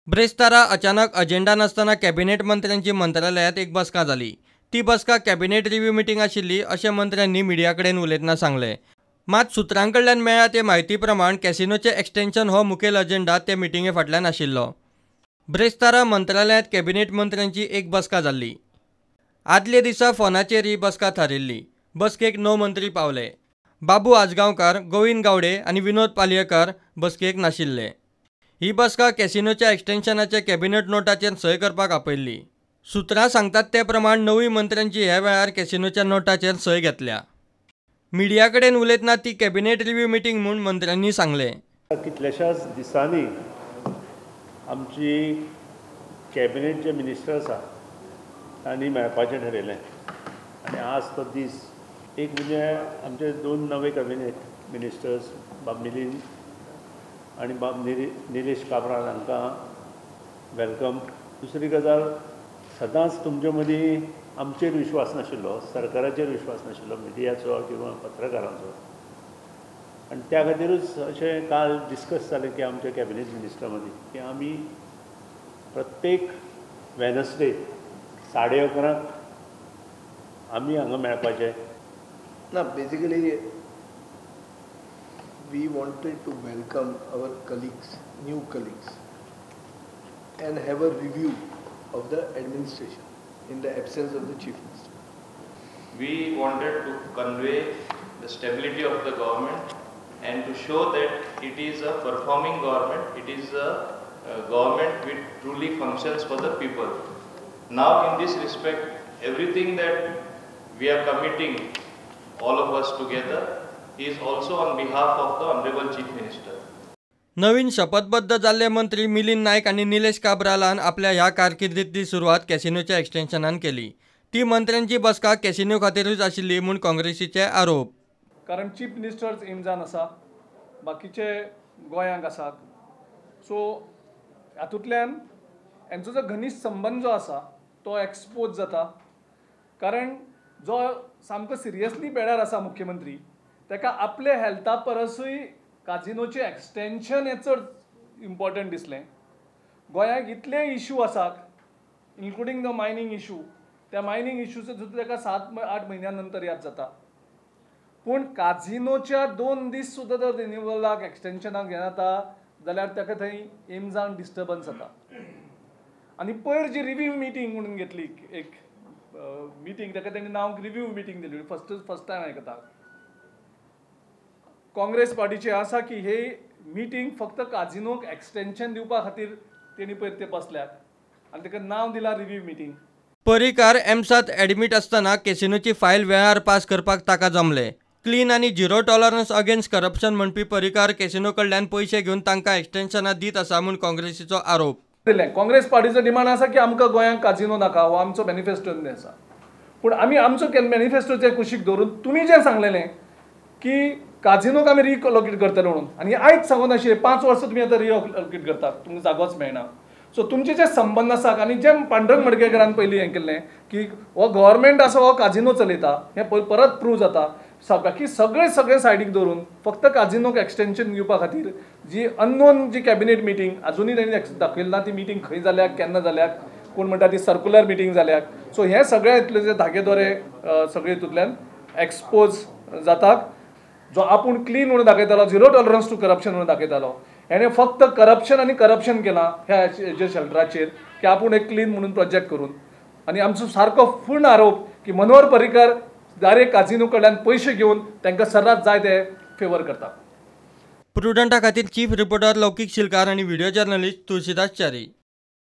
ब्रेस्तारा अचानक अजेंडा नसताना कॅबिनेट मंत्र्यांची मंत्रालयात एक बसका जाली। ती बसका कॅबिनेट रिव्ह्यू मिटींग आशिल्ली अशें मंत्र्यांनी मिडियाकडेन उलयतना सांगले। मात सुत्रांकडल्यान मेळ्ळा ते म्हायती प्रमाण कॅसिनोचे एक्सटेन्शन हो मुखेल अजेंडा ते मिटिंगे फाटल्यान आशिल्लो। ब्रेस्तारा मंत्रालयात कॅबिनेट मंत्र्यांची एक बसका जाल्ली। आदले दिसा फोनाचेर ही बसका थारिल्ली। बसकेक 9 मंत्री पावले। बाबू आजगांवकार, गोविंद गावडे आनी विनोद पालयेकर बसकेक नाशिल्ले। ही बसका कॅसिनोच्या एक्सटेन्शनाचे कॅबिनेट नोटाचेर सय करपाक आपयल्ली। सुत्रां सांगतात ते प्रमाण 9 मंत्र्यांची ह्या वेळार कॅसिनोच्या नोटाचेर सय घेतल्या। मिडिया कडेन उलयतना ती कॅबिनेट रिव्ह्यू मिटींग म्हूण मंत्र्यांनी सांगले। कितल्याशाच दिसांनी आमची कॅबिनेट जे मिनिस्टर आसा तांणी मेळपाचें थारायलें आनी आज तो दीस एक म्हणजे आमचे 2 नवे कॅबिनेट मिनिस्टर्स बाब मिलिंद आनी बाब निलेश काब्राल हांकां वेलकम। दुसरी गजाल, सदांच तुमचे मदीं आमचेर विश्वास नाशिल्लो, सरकाराचेर विश्वास नाशिल्लो, मिडियाचो किंवा पत्रकारांचो, आनी त्या खातीरूच अशें काल डिस्कस जालें की आमच्या कॅबिनेट मिनिस्टरा मदीं की आमी प्रत्येक वेनसडे 11:30 आमी हांगा मेळपाचें ना। Basically we wanted to welcome our colleagues, new colleagues, and have a review of the administration in the absence of the chief minister. We wanted to convey the stability of the government and to show that it is a performing government, it is a government which truly functions for the people. Now in this respect, everything that we are committing, all of us together, is also on behalf of the Honorable Chief Minister. नवीन शपथबद्ध जाल्ले मंत्री मिलिंद नायक आनी निलेश काब्रालान आपल्या ह्या कारकिर्दीतली सुरवात कॅसिनोच्या एक्सटेन्शनान केली। ती मंत्र्यांची बसका कॅसिनो खातीरूच आशिल्ली म्हूण काँग्रेसीचे आरोप। कारण चीफ मिनिस्टर्स एमजान आसा, बाकीचे गोंयांक आसात, सो हातूंतल्यान हांचो जो घनिश्ट संबंद जो आसा तो एक्सपोज जाता। कारण जो सामको सिरियसली बेडार आसा मुख्यमंत्री, ताका आपले हेल्था परसूय काजिनोचे एक्सटेन्शन हें चड इम्पॉर्टंट दिसलें। गोंयांक इतले इश्यू आसात, इन्क्लुडींग द मायनींग इश्यू, त्या मायनींग इश्यूचो सुद्दां ताका 7-8 म्हयन्यां नंतर याद जाता। पूण काजिनोच्या 2 दीस सुद्दां जर रिन्युवलाक एक्सटेन्शनाक घेनाता जाल्यार ताका थंय एम्जान डिस्टर्बन्स जाता। आनी पयर जी रिव्ह्यू मिटींग म्हणून घेतली, एक मिटींग, ताका तेणें नांव रिव्ह्यू मिटींग दिली, फर्स्ट टायम आयकता। काँग्रेस पार्टीचे आसा की हे मिटींग फक्त काजिनोक एक्सटेन्शन दिवपा खातीर तेणी पयर ते बसल्यात आनी ताका नांव दिलां रिव्ह्यू मिटींग। पर्रीकार एम्सात एडमीट आसतना कॅसिनोची फायल वेळार पास करपाक ताका जमले। क्लीन आनी झिरो टॉलरन्स अगेन्स्ट करप्शन म्हणपी पर्रीकार कॅसिनो कडल्यान पयशे घेवन तांकां एक्सटेन्शनां दीत आसा म्हूण काँग्रेसीचो आरोप। काँग्रेस पार्टीचो डिमांड आसा की आमकां गोंयांक काजिनो नाका, हो आमचो मॅनिफेस्टोन आसा। पूण आमी आमचो मॅनिफेस्टोचे कुशीक धरून तुमी जें सांगलेलें की काजिनोक आमी रिअलोकेट करतले म्हणून, आनी आयज सांगून आशिल्लें 5 वर्सां तुमी आतां रिअलोकेट करतात, तुमकां जागोच मेळना। सो तुमचे जे संबंद आसात आनी जे पांडुरंग मडकयकरान पयलीं हें केल्लें की हो गव्हर्मेंट आसा हो काजिनो चलयता, हें परत प्रूव जाता। बाकी सगळे सायडीक धरून फक्त काजिनोक एक्सटेन्शन दिवपा खातीर जी अननोन जी कॅबिनेट मिटींग अजुनूय तांणी दाखयली ना, ती मिटींग खंय जाल्याक, केन्ना जाल्याक, कोण म्हणटा ती सर्कुलर मिटींग जाल्याक। सो हे सगळे इतले जे धागेदोरे सगळे हितूंतल्यान एक्सपोज जातात। जो आपूण क्लीन म्हणून दाखयतालो, झिरो टॉलरन्स टू करप्शन म्हणून दाखयतालो, हेणें फक्त करप्शन आनी करप्शन केलां ह्या हेजे शेल्टराचेर की आपूण एक क्लीन म्हणून प्रोजेक्ट करून। आनी आमचो सारको पूर्ण आरोप की मनोहर पर्रीकार डायरेक्ट काजिनो कडल्यान पयशे घेवन तांकां सर्रास जाय ते फेवर करता। प्रुडंटा खातीर चीफ रिपोर्टर लौकीक शिलकार आनी व्हिडिओ जर्नलिस्ट तुळशीदास च्यारी।